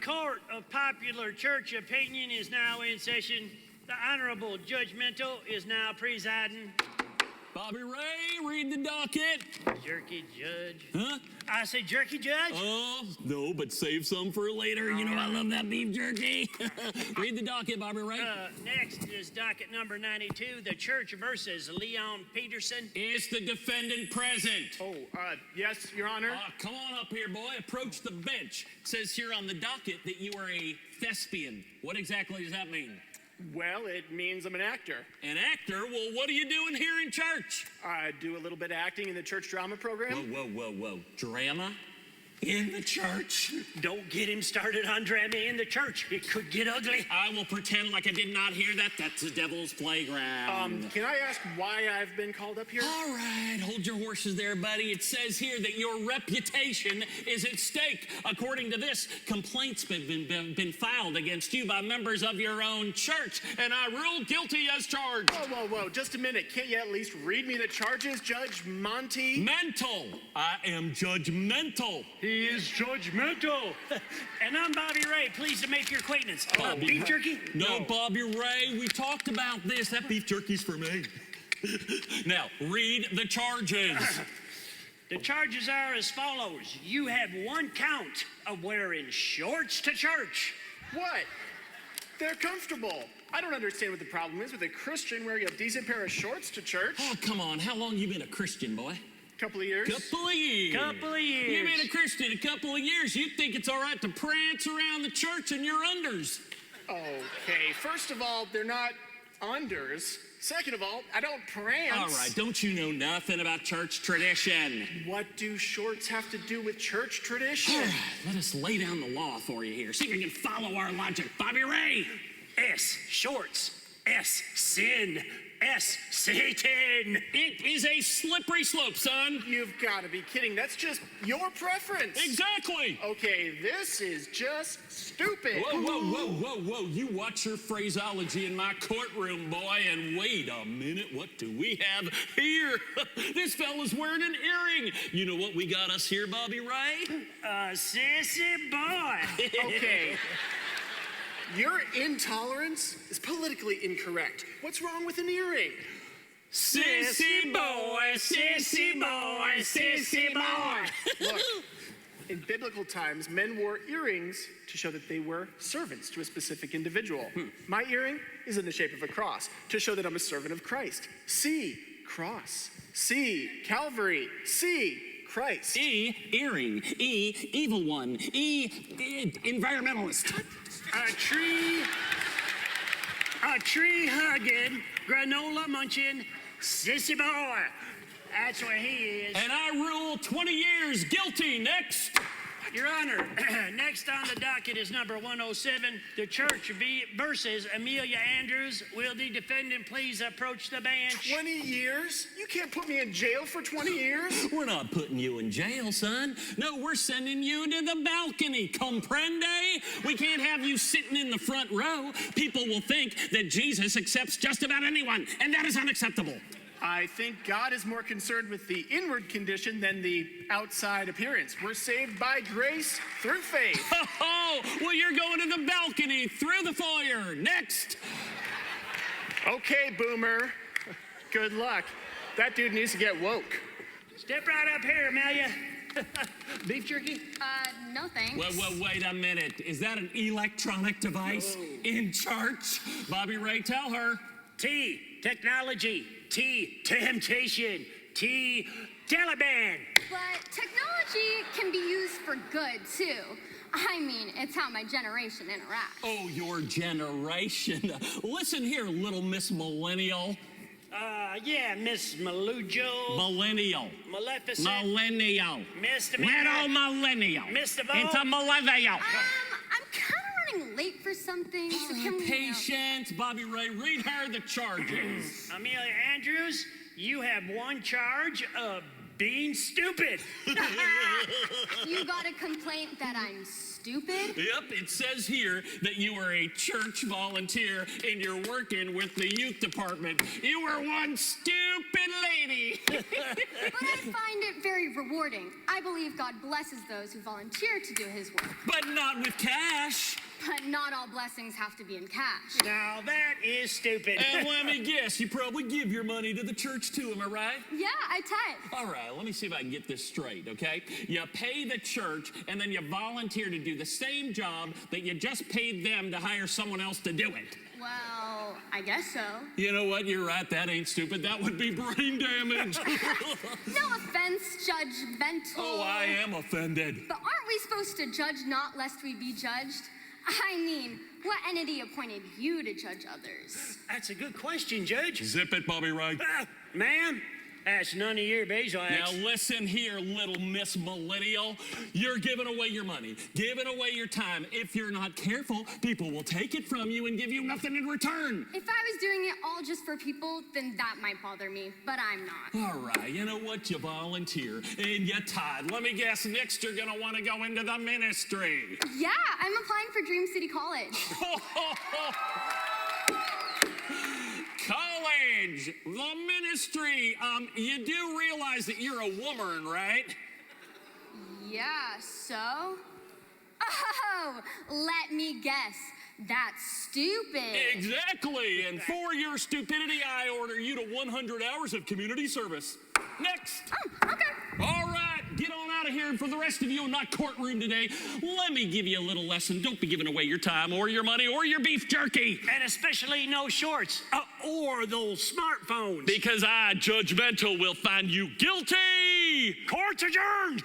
court of popular church opinion is now in session. The Honorable Judge Mento is now presiding. Bobby Ray, read the docket. Jerky Judge. Huh? I say jerky Judge? Oh, no, but save some for later. You know I love that beef jerky. Read the docket, Bobby Ray. Next is docket number 92, the church versus Leon Peterson. Is the defendant present? Oh, yes, Your Honor. Come on up here, boy. Approach the bench. It says here on the docket that you are a thespian. What exactly does that mean? Well, it means I'm an actor. An actor? Well, what are you doing here in church? I do a little bit of acting in the church drama program. Whoa. Drama? In the church? Don't get him started on drama in the church. It could get ugly. I will pretend like I did not hear that. That's the devil's playground. Can I ask why I've been called up here? All right, hold your horses there, buddy. It says here that your reputation is at stake. According to this, complaints have been filed against you by members of your own church, and I rule guilty as charged. Whoa. Just a minute. Can't you at least read me the charges, Judge Monty? Mental. I am judgmental. He is judgmental. And I'm Bobby Ray. Pleased to make your acquaintance. Beef jerky? No, Bobby Ray, we talked about this. That beef jerky's for me. Now, read the charges. The charges are as follows. You have one count of wearing shorts to church. What? They're comfortable. I don't understand what the problem is with a Christian wearing a decent pair of shorts to church. Oh, come on. How long you been a Christian, boy? Couple of years. Couple of years. You've been a Christian a couple of years. You think it's all right to prance around the church in your unders. Okay, first of all, they're not unders. Second of all, I don't prance. All right, don't you know nothing about church tradition? What do shorts have to do with church tradition? All right, let us lay down the law for you here. See if you can follow our logic. Bobby Ray. S, shorts. S, sin. S, Satan. It is a slippery slope, son. You've got to be kidding. That's just your preference. Exactly. Okay, this is just stupid. Whoa. You watch your phraseology in my courtroom, boy, and wait a minute. What do we have here? This fella's wearing an earring. You know what we got us here, Bobby Ray? Sissy boy. Okay. Your intolerance is politically incorrect. What's wrong with an earring? Sissy boy, sissy boy, sissy boy. Look, in biblical times, men wore earrings to show that they were servants to a specific individual. My earring is in the shape of a cross to show that I'm a servant of Christ. C, cross. C, Calvary. C, Christ. E, earring. E, evil one. E, environmentalist. A tree hugging, granola munching, sissy boy. That's what he is. And I rule 20 years guilty. Next. Your Honor, next on the docket is number 107, the church versus Amelia Andrews. Will the defendant please approach the bench? 20 years? You can't put me in jail for 20 years? We're not putting you in jail, son. No, we're sending you to the balcony. Comprende? We can't have you sitting in the front row. People will think that Jesus accepts just about anyone, and that is unacceptable. I think God is more concerned with the inward condition than the outside appearance. We're saved by grace through faith. Oh, well, you're going to the balcony through the foyer. Next. Okay, Boomer. Good luck. That dude needs to get woke. Step right up here, Amelia. Beef jerky? No thanks. Well, wait a minute. Is that an electronic device in church? Bobby Ray, tell her. T, technology. T, temptation. T, Taliban. But technology can be used for good, too. I mean, it's how my generation interacts. Oh, your generation. Listen here, little Miss Millennial. Yeah, Miss Malujo. Millennial. Maleficent. Millennial. Mr. Little millennial. Mr. Bo. It's a millennial. I'm kind of running late for something, so can we... Patience, Bobby Ray. Read her the charges. Amelia Andrews, you have one charge of being stupid. You got a complaint that I'm stupid? Yep, it says here that you are a church volunteer and you're working with the youth department. You are one stupid lady. But I find it very rewarding. I believe God blesses those who volunteer to do his work. But not with cash. But not all blessings have to be in cash. Now that is stupid. And let me guess, you probably give your money to the church too, am I right? Yeah, I tithe. All right, let me see if I can get this straight, okay? You pay the church and then you volunteer to do the same job that you just paid them to hire someone else to do it. Well, I guess so. You know what? You're right. That ain't stupid. That would be brain damage. No offense, judgmental. Oh, I am offended. But aren't we supposed to judge not lest we be judged? I mean, what entity appointed you to judge others? That's a good question, Judge. Zip it, Bobby Wright. Ma'am, that's none of your beeswax. Now listen here, little Miss Millennial. You're giving away your money, giving away your time. If you're not careful, people will take it from you and give you nothing in return. If I was doing it all just for people, then that might bother me, but I'm not. All right, you know what? You volunteer and you tithe. Let me guess, next you're gonna want to go into the ministry. Yeah, I'm applying for Dream City College. College, the ministry. You do realize that you're a woman, right? Yeah, so? Oh, let me guess. That's stupid. Exactly. And for your stupidity, I order you to 100 hours of community service. Next. Oh, okay. All right, get on out of here. And for the rest of you in my courtroom today, let me give you a little lesson. Don't be giving away your time or your money or your beef jerky. And especially no shorts or those smartphones. Because I, judgmental, will find you guilty. Court's adjourned.